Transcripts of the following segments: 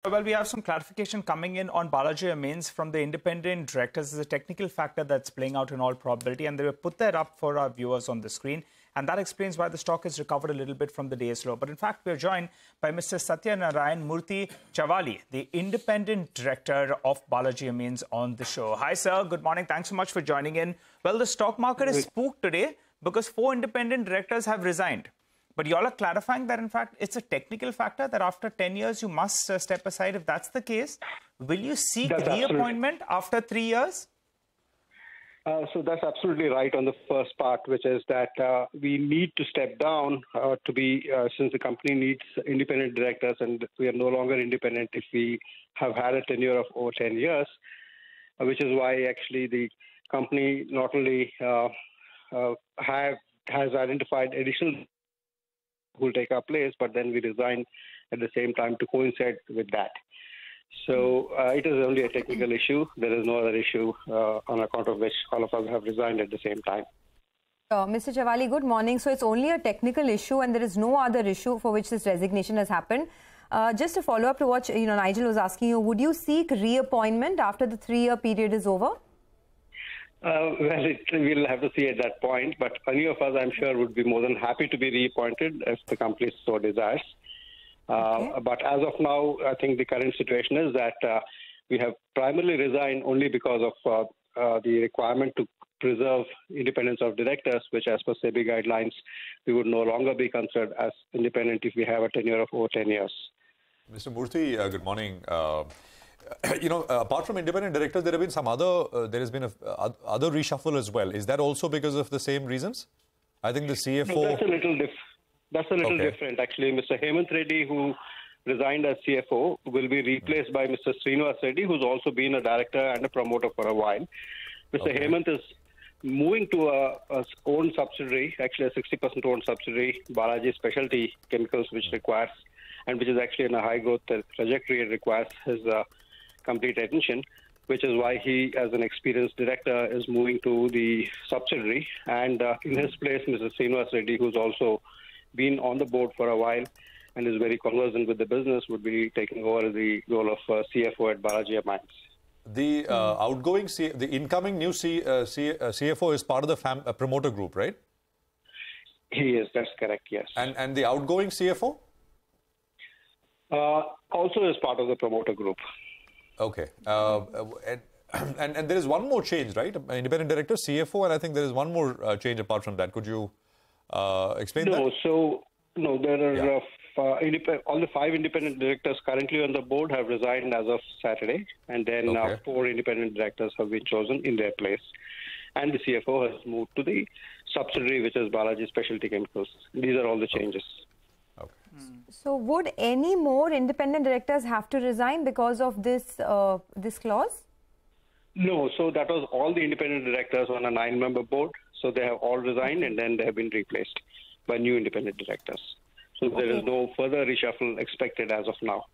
Well, we have some clarification coming in on Balaji Amines from the independent directors. There's a technical factor that's playing out in all probability, and they will put that up for our viewers on the screen. And that explains why the stock has recovered a little bit from the day's low. But in fact, we're joined by Mr. Satyanarayana Murthy Chavali, the independent director of Balaji Amines, on the show. Hi, sir. Good morning. Thanks so much for joining in. Well, the stock market is spooked today because 4 independent directors have resigned. But you all are clarifying that, in fact, it's a technical factor that after 10 years, you must step aside. If that's the case, will you seek reappointment after 3 years? So that's absolutely right on the first part, which is that we need to step down to be, since the company needs independent directors and we are no longer independent if we have had a tenure of over 10 years, which is why actually the company not only has identified additional who will take our place, but then we resign at the same time to coincide with that. So it is only a technical issue. There is no other issue on account of which all of us have resigned at the same time. Mr. Chavali, good morning. So it's only a technical issue and there is no other issue for which this resignation has happened. Just to follow up to what Nigel was asking you, would you seek reappointment after the 3-year period is over? Well, we'll have to see at that point, but any of us, I'm sure, would be more than happy to be reappointed if the company so desires. But as of now, I think the current situation is that we have primarily resigned only because of the requirement to preserve independence of directors, which as per SEBI guidelines, we would no longer be considered as independent if we have a tenure of over 10 years. Mr. Murthy, good morning. Apart from independent directors, there have been some other, there has been other reshuffle as well. Is that also because of the same reasons? I think the CFO... No, that's a little different, actually. Mr. Hemant Reddy, who resigned as CFO, will be replaced by Mr. Srinivas Reddy, who's also been a director and a promoter for a while. Mr. Hemant is moving to a own subsidiary, actually a 60% owned subsidiary, Balaji Specialty Chemicals, which requires, and which is actually in a high growth trajectory, it requires his complete attention, which is why he, as an experienced director, is moving to the subsidiary. And in his place, Mr. Srinivas Reddy, who's also been on the board for a while and is very conversant with the business, would be taking over the role of CFO at Balaji Amines. The the incoming new CFO is part of the promoter group, right? He is, that's correct, yes. And the outgoing CFO? Also is part of the promoter group. Okay. And there is one more change, right? Independent director, CFO, and I think there is one more change apart from that. Could you explain that? No, there are all the 5 independent directors currently on the board have resigned as of Saturday, and then 4 independent directors have been chosen in their place. And the CFO has moved to the subsidiary, which is Balaji Specialty Chemicals. These are all the changes. So would any more independent directors have to resign because of this this clause? No, so that was all the independent directors on a 9-member board. So they have all resigned and then they have been replaced by new independent directors. So there is no further reshuffle expected as of now.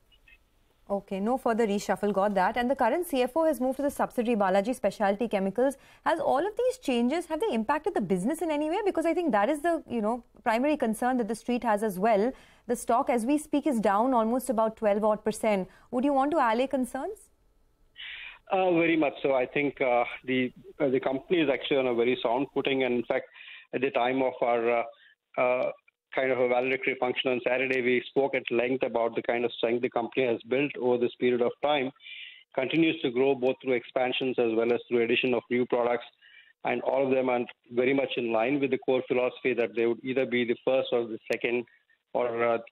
Okay, no further reshuffle, got that. And the current CFO has moved to the subsidiary Balaji Specialty Chemicals. Has all of these changes, have they impacted the business in any way? Because I think that is the primary concern that the street has as well. The stock, as we speak, is down almost about 12% odd. Would you want to allay concerns? Very much so. I think the company is actually on a very sound footing. And in fact, at the time of our kind of a valedictory function on Saturday, we spoke at length about the kind of strength the company has built over this period of time, continues to grow both through expansions as well as through addition of new products. And all of them are very much in line with the core philosophy that they would either be the first or the second or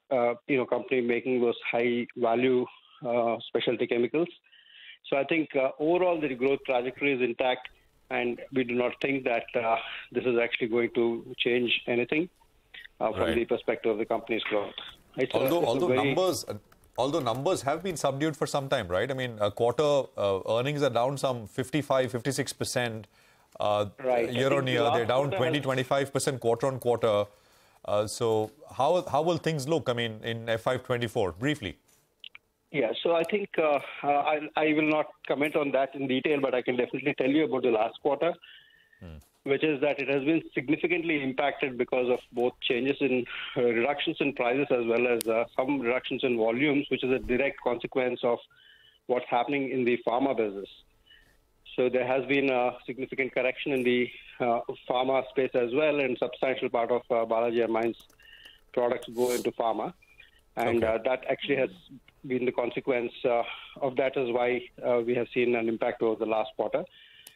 company making those high value specialty chemicals. So I think overall the growth trajectory is intact, and we do not think that this is actually going to change anything from the perspective of the company's growth. Although numbers have been subdued for some time, right? I mean, a quarter earnings are down some 55-56% year on year. They're down 20-25% quarter on quarter. So how will things look? I mean, in FY24, briefly. Yeah, so I think I will not comment on that in detail, but I can definitely tell you about the last quarter. which is that it has been significantly impacted because of both changes in reductions in prices as well as some reductions in volumes, which is a direct consequence of what's happening in the pharma business. So there has been a significant correction in the pharma space as well, and substantial part of Balaji Amines products go into pharma. And that actually has been the consequence of that, is why we have seen an impact over the last quarter.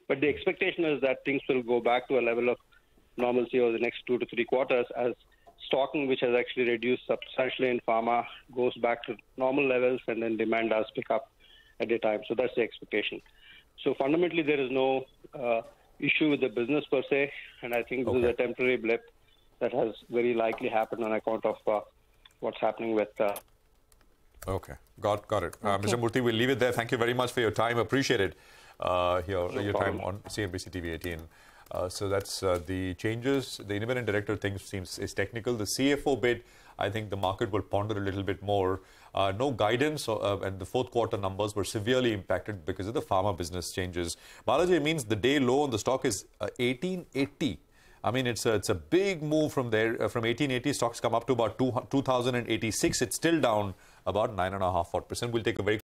But the expectation is that things will go back to a level of normalcy over the next 2 to 3 quarters as stocking, which has actually reduced substantially in pharma, goes back to normal levels, and then demand does pick up at the time. So that's the expectation. So fundamentally, there is no issue with the business per se, and I think this is a temporary blip that has very likely happened on account of what's happening with... Okay, got it. Mr. Murthy, we'll leave it there. Thank you very much for your time. Appreciate it. Your time on CNBC-TV18. So that's the changes. The independent director seems is technical. The CFO bit, I think the market will ponder a little bit more. No guidance, and the fourth quarter numbers were severely impacted because of the pharma business changes. Balaji means the day low on the stock is 1880. I mean, it's a big move from there. From 1880, stocks come up to about 2086. It's still down about 9.5%. We'll take a very